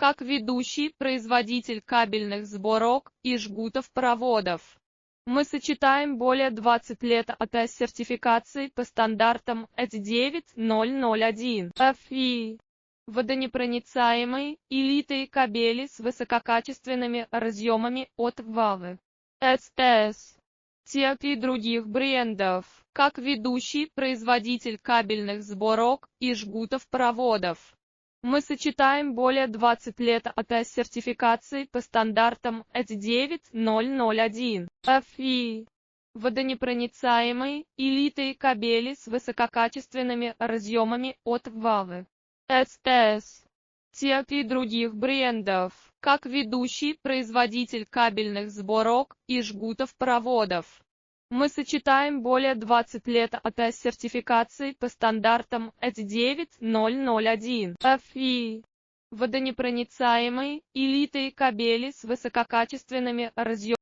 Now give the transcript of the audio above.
как ведущий производитель кабельных сборок и жгутов проводов. Мы сочетаем более 20 лет АТС-сертификации по стандартам EC9001 FE. Водонепроницаемые и литые кабели с высококачественными разъемами от Huawei, SS, TEC и других брендов, как ведущий производитель кабельных сборок и жгутов проводов. Мы сочетаем более 20 лет АТС-сертификации по стандартам EC9001 FE. Водонепроницаемые и литые кабели с высококачественными разъемами от Huawei, SS, TEC и других брендов, как ведущий производитель кабельных сборок и жгутов проводов. Мы сочетаем более 20 лет АТС-сертификации по стандартам EC9001 FE. Водонепроницаемые и литые кабели с высококачественными разъемами